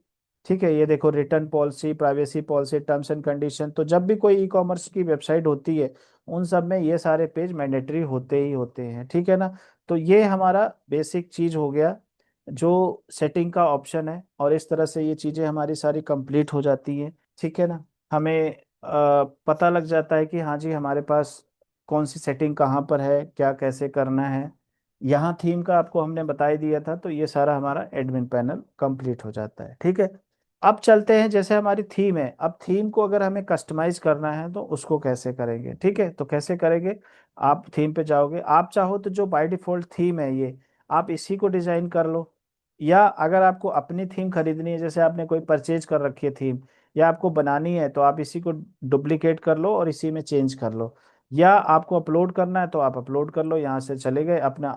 ठीक है। ये देखो, return policy, privacy policy, terms and condition. तो जब भी कोई ई कॉमर्स की वेबसाइट होती है उन सब में ये सारे पेज मैंडेटरी होते ही होते हैं, ठीक है ना। तो ये हमारा बेसिक चीज हो गया जो सेटिंग का ऑप्शन है, और इस तरह से ये चीजें हमारी सारी कंप्लीट हो जाती है, ठीक है ना। हमें पता लग जाता है कि हाँ जी हमारे पास कौन सी सेटिंग कहाँ पर है, क्या कैसे करना है। यहाँ थीम का आपको हमने बता ही दिया था, तो ये सारा हमारा एडमिन पैनल कंप्लीट हो जाता है, ठीक है। अब चलते हैं, जैसे हमारी थीम है, अब थीम को अगर हमें कस्टमाइज करना है तो उसको कैसे करेंगे, ठीक है। तो कैसे करेंगे, आप थीम पे जाओगे, आप चाहो तो जो बाय डिफॉल्ट थीम है ये आप इसी को डिजाइन कर लो, या अगर आपको अपनी थीम खरीदनी है, जैसे आपने कोई परचेज कर रखी है थीम, या आपको बनानी है, तो आप इसी को डुप्लीकेट कर लो और इसी में चेंज कर लो। या आपको अपलोड करना है तो आप अपलोड कर लो, यहाँ से चले गए अपना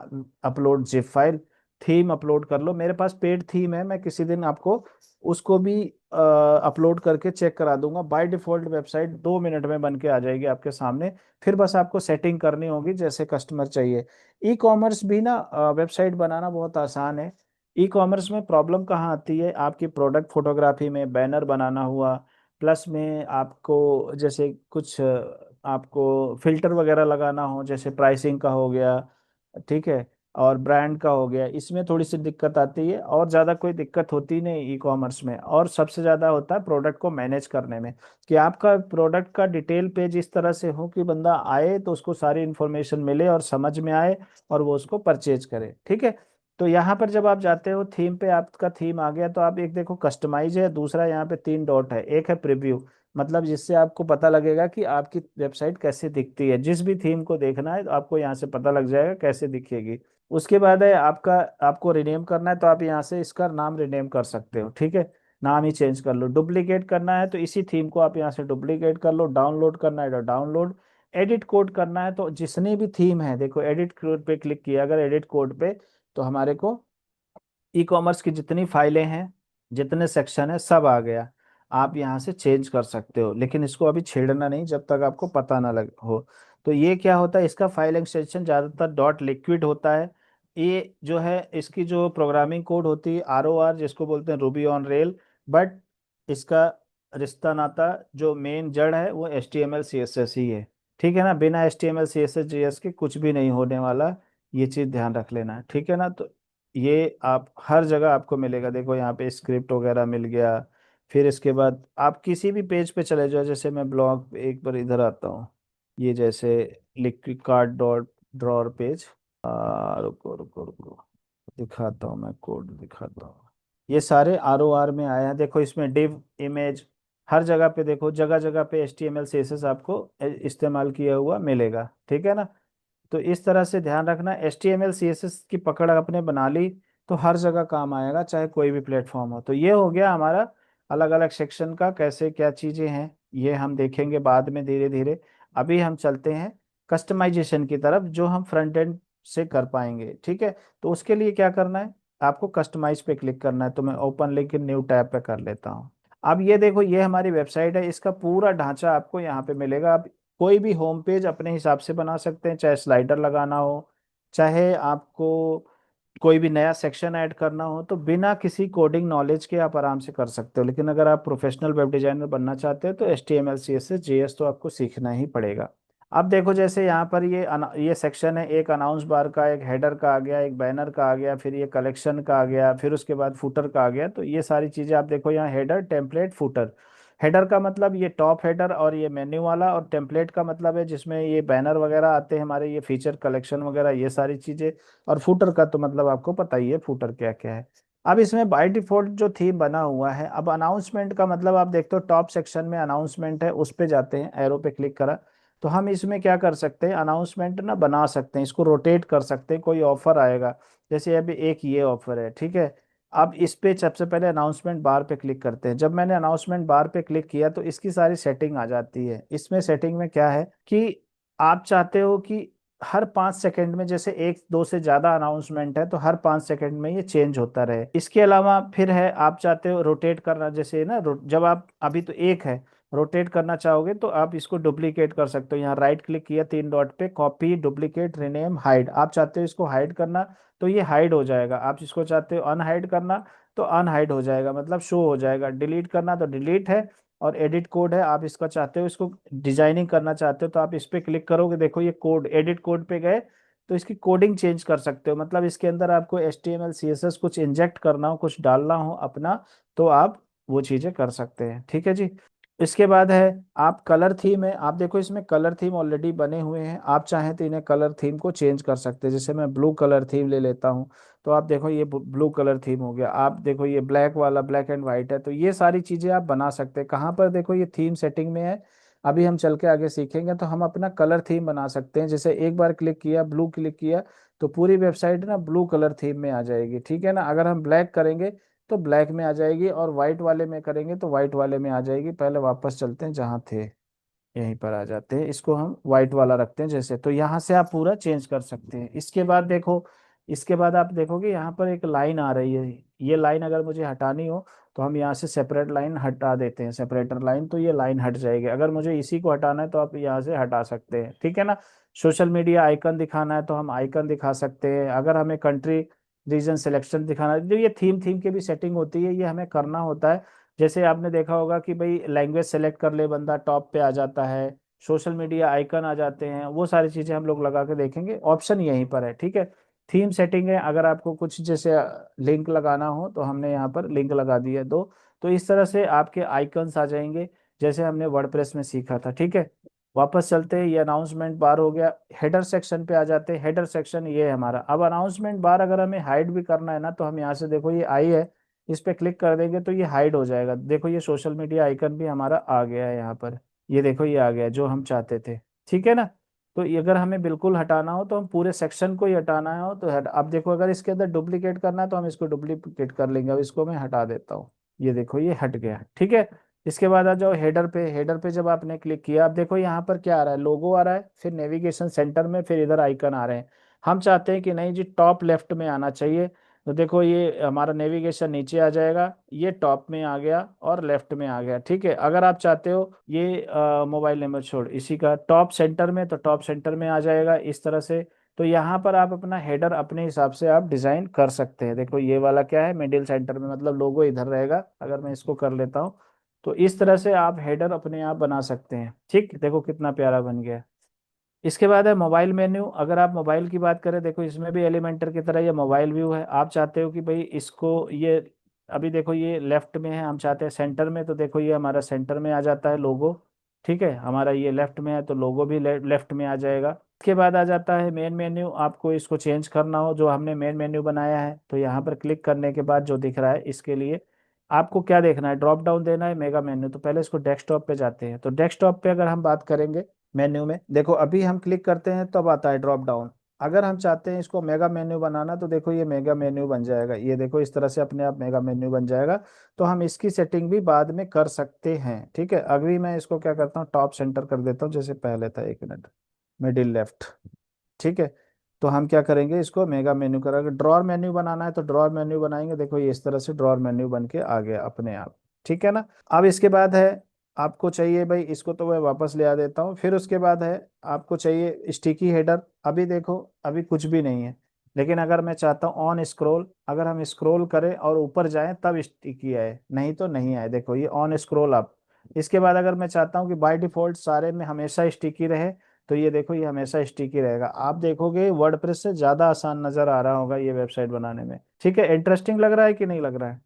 upload zip file, theme upload कर लो। मेरे पास पेड थीम है, मैं किसी दिन आपको उसको भी अपलोड करके चेक करा दूंगा। बाय डिफॉल्ट वेबसाइट 2 मिनट में बन के आ जाएगी आपके सामने। फिर बस आपको सेटिंग करनी होगी जैसे कस्टमर चाहिए। ई कॉमर्स भी ना, वेबसाइट बनाना बहुत आसान है। ई कॉमर्स में प्रॉब्लम कहाँ आती है, आपकी प्रोडक्ट फोटोग्राफी में बैनर बनाना हुआ, प्लस में आपको जैसे कुछ आपको फिल्टर वगैरह लगाना हो, जैसे प्राइसिंग का हो गया, ठीक है, और ब्रांड का हो गया, इसमें थोड़ी सी दिक्कत आती है। और ज़्यादा कोई दिक्कत होती नहीं ई कॉमर्स में, और सबसे ज़्यादा होता है प्रोडक्ट को मैनेज करने में, कि आपका प्रोडक्ट का डिटेल पेज इस तरह से हो कि बंदा आए तो उसको सारी इन्फॉर्मेशन मिले और समझ में आए, और वो उसको परचेज करे, ठीक है। तो यहाँ पर जब आप जाते हो थीम पे, आपका थीम आ गया, तो आप एक देखो कस्टमाइज है, दूसरा यहाँ पे 3 डॉट है, एक है प्रीव्यू, मतलब जिससे आपको पता लगेगा कि आपकी वेबसाइट कैसे दिखती है। जिस भी थीम को देखना है तो आपको यहाँ से पता लग जाएगा कैसे दिखेगी। उसके बाद है आपका, आपको रिनेम करना है तो आप यहाँ से इसका नाम रिनेम कर सकते हो, ठीक है, नाम ही चेंज कर लो। डुप्लीकेट करना है तो इसी थीम को आप यहाँ से डुप्लीकेट कर लो, डाउनलोड करना है तो डाउनलोड, एडिट कोड करना है तो जितनी भी थीम है, देखो एडिट कोड पे क्लिक किया अगर एडिट कोड पे, तो हमारे को ई कॉमर्स की जितनी फाइलें हैं जितने सेक्शन है सब आ गया। आप यहाँ से चेंज कर सकते हो, लेकिन इसको अभी छेड़ना नहीं जब तक आपको पता ना लग हो। तो ये क्या होता है, इसका फाइल एक्सटेंशन ज़्यादातर डॉट लिक्विड होता है। ये जो है इसकी जो प्रोग्रामिंग कोड होती है ROR, जिसको बोलते हैं रूबी ऑन रेल। बट इसका रिश्ता नाता जो मेन जड़ है वो HTML CSS ही है। ठीक है ना, बिना HTML CSS JS के कुछ भी नहीं होने वाला। ये चीज़ ध्यान रख लेना, ठीक है ना। तो ये आप हर जगह आपको मिलेगा, देखो यहाँ पे स्क्रिप्ट वगैरह मिल गया। फिर इसके बाद आप किसी भी पेज पे चले जाओ, जैसे मैं ब्लॉग एक बार इधर आता हूँ, ये जैसे liquid card dot drawer page. रुको रुको रुको, दिखाता हूँ, मैं कोड दिखाता हूँ। ये सारे ROR में आए हैं, देखो इसमें डिव इमेज हर जगह पे, देखो जगह जगह पे HTML CSS आपको इस्तेमाल किया हुआ मिलेगा, ठीक है ना। तो इस तरह से ध्यान रखना, HTML CSS की पकड़ आपने बना ली तो हर जगह काम आएगा, चाहे कोई भी प्लेटफॉर्म हो। तो ये हो गया हमारा अलग अलग सेक्शन का कैसे क्या चीजें हैं, ये हम देखेंगे बाद में धीरे धीरे। अभी हम चलते हैं कस्टमाइजेशन की तरफ, जो हम फ्रंट एंड से कर पाएंगे, ठीक है। तो उसके लिए क्या करना है, आपको कस्टमाइज पे क्लिक करना है। तो मैं ओपन लिंक न्यू टैब पे कर लेता हूँ। अब ये देखो, ये हमारी वेबसाइट है, इसका पूरा ढांचा आपको यहाँ पे मिलेगा। अब कोई भी होम पेज अपने हिसाब से बना सकते हैं, चाहे स्लाइडर लगाना हो, चाहे आपको कोई भी नया सेक्शन ऐड करना हो, तो बिना किसी कोडिंग नॉलेज के आप आराम से कर सकते हो। लेकिन अगर आप प्रोफेशनल वेब डिजाइनर बनना चाहते हो तो HTML CSS JS तो आपको सीखना ही पड़ेगा। अब देखो जैसे यहाँ पर ये सेक्शन है, एक अनाउंस बार का, एक हेडर का आ गया, एक बैनर का आ गया, फिर ये कलेक्शन का आ गया, फिर उसके बाद फुटर का आ गया। तो ये सारी चीजें आप देखो यहाँ, हेडर टेम्पलेट फुटर। हेडर का मतलब ये टॉप हेडर और ये मेन्यू वाला, और टेम्पलेट का मतलब है जिसमें ये बैनर वगैरह आते हैं हमारे, ये फीचर कलेक्शन वगैरह ये सारी चीजें। और फुटर का तो मतलब आपको पता ही है फुटर क्या क्या है। अब इसमें बाय डिफॉल्ट जो थीम बना हुआ है, अब अनाउंसमेंट का मतलब आप देखते हो टॉप सेक्शन में अनाउंसमेंट है, उस पे जाते हैं, एरो पे क्लिक करा। तो हम इसमें क्या कर सकते हैं, अनाउंसमेंट ना बना सकते हैं, इसको रोटेट कर सकते हैं, कोई ऑफर आएगा। जैसे अभी एक ये ऑफर है, ठीक है। अब इस पे सबसे पहले अनाउंसमेंट बार पे क्लिक करते हैं। जब मैंने अनाउंसमेंट बार पे क्लिक किया तो इसकी सारी सेटिंग आ जाती है। इसमें सेटिंग में क्या है कि आप चाहते हो कि हर 5 सेकंड में, जैसे एक दो से ज्यादा अनाउंसमेंट है तो हर 5 सेकंड में ये चेंज होता रहे। इसके अलावा फिर है, आप चाहते हो रोटेट करना, जैसे ना जब आप अभी तो एक है, रोटेट करना चाहोगे तो आप इसको डुप्लीकेट कर सकते हो। यहाँ राइट क्लिक किया 3 डॉट पे, कॉपी डुप्लीकेट रिनेम हाइड, आप चाहते हो इसको हाइड करना तो ये हाइड हो जाएगा। आप इसको चाहते हो अनहाइड करना तो अनहाइड हो जाएगा, मतलब शो हो जाएगा। डिलीट करना तो डिलीट है। और एडिट कोड है, आप इसका चाहते हो, इसको डिजाइनिंग करना चाहते हो तो आप इस पे क्लिक करोगे, देखो ये कोड, एडिट कोड पे गए तो इसकी कोडिंग चेंज कर सकते हो। मतलब इसके अंदर आपको HTML CSS कुछ इंजेक्ट करना हो, कुछ डालना हो अपना, तो आप वो चीजें कर सकते हैं, ठीक है जी। इसके बाद है आप कलर थीम है, आप देखो इसमें कलर थीम ऑलरेडी बने हुए हैं, आप चाहें तो इन्हें कलर थीम को चेंज कर सकते हैं। जैसे मैं ब्लू कलर थीम ले लेता हूं, तो आप देखो ये ब्लू कलर थीम हो गया। आप देखो ये ब्लैक वाला, ब्लैक एंड व्हाइट है। तो ये सारी चीजें आप बना सकते हैं। कहाँ पर, देखो ये थीम सेटिंग में है। अभी हम चल के आगे सीखेंगे तो हम अपना कलर थीम बना सकते हैं। जैसे एक बार क्लिक किया, ब्लू क्लिक किया, तो पूरी वेबसाइट ना ब्लू कलर थीम में आ जाएगी, ठीक है ना। अगर हम ब्लैक करेंगे तो ब्लैक में आ जाएगी, और व्हाइट वाले में करेंगे तो व्हाइट वाले में आ जाएगी। पहले वापस चलते हैं जहाँ थे, यहीं पर आ जाते हैं, इसको हम व्हाइट वाला रखते हैं जैसे। तो यहाँ से आप पूरा चेंज कर सकते हैं। इसके बाद देखो, इसके बाद आप देखोगे यहाँ पर एक लाइन आ रही है, ये लाइन अगर मुझे हटानी हो तो हम यहाँ से सेपरेट लाइन हटा देते हैं, सेपरेटर लाइन, तो ये लाइन हट जाएगी। अगर मुझे इसी को हटाना है तो आप यहाँ से हटा सकते हैं, ठीक है ना। सोशल मीडिया आइकन दिखाना है तो हम आइकन दिखा सकते हैं। अगर हमें कंट्री रीजन सिलेक्शन दिखाना है, जो ये थीम थीम की भी सेटिंग होती है, ये हमें करना होता है। जैसे आपने देखा होगा कि भाई लैंग्वेज सेलेक्ट कर ले बंदा, टॉप पे आ जाता है, सोशल मीडिया आइकन आ जाते हैं, वो सारी चीजें हम लोग लगा के देखेंगे, ऑप्शन यहीं पर है, ठीक है। थीम सेटिंग है, अगर आपको कुछ जैसे लिंक लगाना हो तो हमने यहाँ पर लिंक लगा दिया दो। तो इस तरह से आपके आइकन्स आ जाएंगे, जैसे हमने वर्डप्रेस में सीखा था, ठीक है। वापस चलते हैं, ये अनाउंसमेंट बार हो गया। हेडर सेक्शन पे आ जाते हैं, हेडर सेक्शन ये है हमारा। अब अनाउंसमेंट बार अगर हमें हाइड भी करना है ना, तो हम यहाँ से देखो ये आई है, इस पे क्लिक कर देंगे तो ये हाइड हो जाएगा। देखो ये सोशल मीडिया आइकन भी हमारा आ गया है यहाँ पर, ये देखो ये आ गया जो हम चाहते थे, ठीक है ना। तो ये अगर हमें बिल्कुल हटाना हो तो हम पूरे सेक्शन को ही हटाना हो तो अब देखो अगर इसके अंदर डुप्लीकेट करना है तो हम इसको डुप्लीकेट कर लेंगे। अब इसको मैं हटा देता हूँ, ये देखो ये हट गया, ठीक है। इसके बाद आ जाओ हेडर पे। हेडर पे जब आपने क्लिक किया, अब देखो यहाँ पर क्या आ रहा है, लोगो आ रहा है, फिर नेविगेशन सेंटर में, फिर इधर आइकन आ रहे हैं। हम चाहते हैं कि नहीं जी, टॉप लेफ्ट में आना चाहिए। तो देखो ये हमारा नेविगेशन नीचे आ जाएगा, ये टॉप में आ गया और लेफ्ट में आ गया। ठीक है, अगर आप चाहते हो ये मोबाइल नंबर छोड़ इसी का टॉप सेंटर में, तो टॉप सेंटर में आ जाएगा इस तरह से। तो यहाँ पर आप अपना हेडर अपने हिसाब से आप डिजाइन कर सकते हैं। देखो ये वाला क्या है, मिडिल सेंटर में, मतलब लोगो इधर रहेगा। अगर मैं इसको कर लेता हूँ तो इस तरह से आप हेडर अपने आप बना सकते हैं। ठीक, देखो कितना प्यारा बन गया। इसके बाद है मोबाइल मेन्यू। अगर आप मोबाइल की बात करें, देखो इसमें भी एलिमेंटर की तरह ये मोबाइल व्यू है। आप चाहते हो कि भाई इसको ये, अभी देखो ये लेफ्ट में है, हम चाहते हैं सेंटर में, तो देखो ये हमारा सेंटर में आ जाता है लोगो। ठीक है, हमारा ये लेफ्ट में है तो लोगो भी लेफ्ट में आ जाएगा। इसके बाद आ जाता है मेन मेन्यू। आपको इसको चेंज करना हो, जो हमने मेन मेन्यू बनाया है, तो यहाँ पर क्लिक करने के बाद जो दिख रहा है, इसके लिए आपको क्या देखना है, ड्रॉप डाउन देना है मेगा मेन्यू। तो पहले इसको डेस्कटॉप पे जाते हैं। तो डेस्कटॉप पे अगर हम बात करेंगे मेन्यू में, देखो अभी हम क्लिक करते हैं तब आता है ड्रॉप डाउन। अगर हम चाहते हैं इसको मेगा मेन्यू बनाना, तो देखो ये मेगा मेन्यू बन जाएगा। ये देखो इस तरह से अपने आप मेगा मेन्यू बन जाएगा। तो हम इसकी सेटिंग भी बाद में कर सकते हैं। ठीक है, अभी मैं इसको क्या करता हूँ, टॉप सेंटर कर देता हूँ जैसे पहले था, 1 मिनट, मिडिल लेफ्ट। ठीक है, तो हम क्या करेंगे, इसको मेगा मेन्यू करेंगे। ड्रॉअर मेन्यू बनाना है तो ड्रॉअर मेन्यू बनाएंगे। देखो ये इस तरह से ड्रॉअर मेन्यू बन के आ गया अपने आप। ठीक है ना। अब इसके बाद है, आपको चाहिए भाई इसको, तो मैं वापस ले आ देता हूँ। फिर उसके बाद है, आपको चाहिए स्टिकी हेडर। अभी देखो अभी कुछ भी नहीं है, लेकिन अगर मैं चाहता हूँ ऑन स्क्रॉल, अगर हम स्क्रॉल करें और ऊपर जाएं तब स्टिकी आए, नहीं तो नहीं आए। देखो ये ऑन स्क्रॉल अप। इसके बाद अगर मैं चाहता हूँ कि बाय डिफॉल्ट सारे में हमेशा स्टिकी रहे, तो ये देखो ये हमेशा स्टिकी रहेगा। आप देखोगे वर्डप्रेस से ज्यादा आसान नजर आ रहा होगा ये वेबसाइट बनाने में। ठीक है, इंटरेस्टिंग लग रहा है कि नहीं लग रहा है।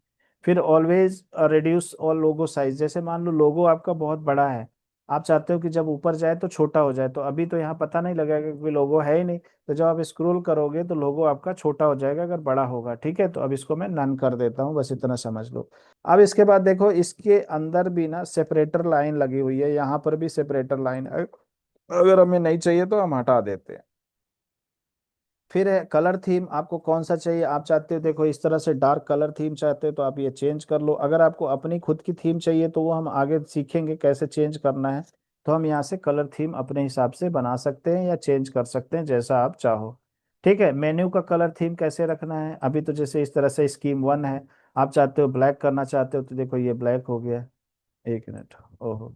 फिर ऑलवेज रिड्यूस ऑल लोगो साइज। जैसे मान लो लोगो आपका बहुत बड़ा है, आप चाहते हो कि जब ऊपर जाए तो छोटा हो जाए, तो अभी तो यहाँ पता नहीं लगेगा कि लोगो है ही नहीं। तो जब आप स्क्रॉल करोगे तो लोगो आपका छोटा हो जाएगा अगर बड़ा होगा। ठीक है, तो अब इसको मैं नन कर देता हूँ, बस इतना समझ लो। अब इसके बाद देखो इसके अंदर भी ना सेपरेटर लाइन लगी हुई है, यहाँ पर भी सेपरेटर लाइन है। अगर हमें नहीं चाहिए तो हम हटा देते हैं। फिर है कलर थीम, आपको कौन सा चाहिए। आप चाहते हो देखो इस तरह से डार्क कलर थीम चाहते हो तो आप ये चेंज कर लो। अगर आपको अपनी खुद की थीम चाहिए तो वो हम आगे सीखेंगे कैसे चेंज करना है। तो हम यहाँ से कलर थीम अपने हिसाब से बना सकते हैं या चेंज कर सकते हैं जैसा आप चाहो। ठीक है, मेन्यू का कलर थीम कैसे रखना है, अभी तो जैसे इस तरह से स्कीम 1 है। आप चाहते हो ब्लैक करना चाहते हो तो देखो ये ब्लैक हो गया। 1 मिनट, ओहो,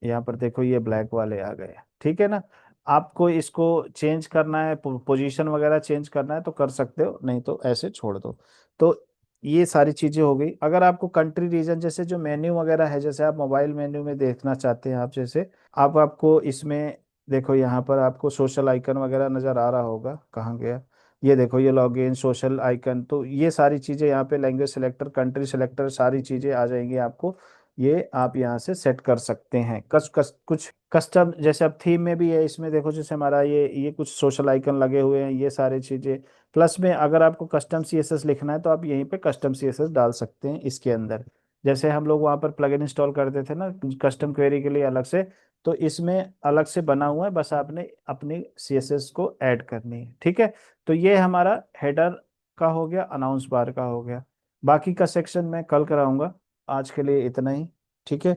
यहाँ पर देखो ये ब्लैक वाले आ गए। ठीक है ना। आपको इसको चेंज करना है, पोजीशन वगैरह चेंज करना है तो कर सकते हो, नहीं तो ऐसे छोड़ दो। तो ये सारी चीजें हो गई। अगर आपको कंट्री रीजन जैसे जो मेन्यू वगैरह है, जैसे आप मोबाइल मेन्यू में देखना चाहते हैं, आप जैसे आप आपको इसमें देखो यहाँ पर आपको सोशल आइकन वगैरह नजर आ रहा होगा, कहाँ गया, ये देखो ये लॉगिन सोशल आइकन। तो ये सारी चीजें यहाँ पे लैंग्वेज सिलेक्टर, कंट्री सिलेक्टर, सारी चीजें आ जाएंगी आपको। ये आप यहाँ से सेट कर सकते हैं। कुछ कस्टम जैसे अब थीम में भी है, इसमें देखो जैसे हमारा ये कुछ सोशल आइकन लगे हुए हैं, ये सारी चीजें। प्लस में अगर आपको कस्टम सीएसएस लिखना है तो आप यहीं पे कस्टम सीएसएस डाल सकते हैं इसके अंदर। जैसे हम लोग वहाँ पर प्लगइन इंस्टॉल करते थे ना कस्टम क्वेरी के लिए अलग से, तो इसमें अलग से बना हुआ है, बस आपने अपनी सीएसएस को ऐड करनी है। ठीक है, तो ये हमारा हेडर का हो गया, अनाउंस बार का हो गया। बाकी का सेक्शन मैं कल कराऊंगा। आज के लिए इतना ही। ठीक है।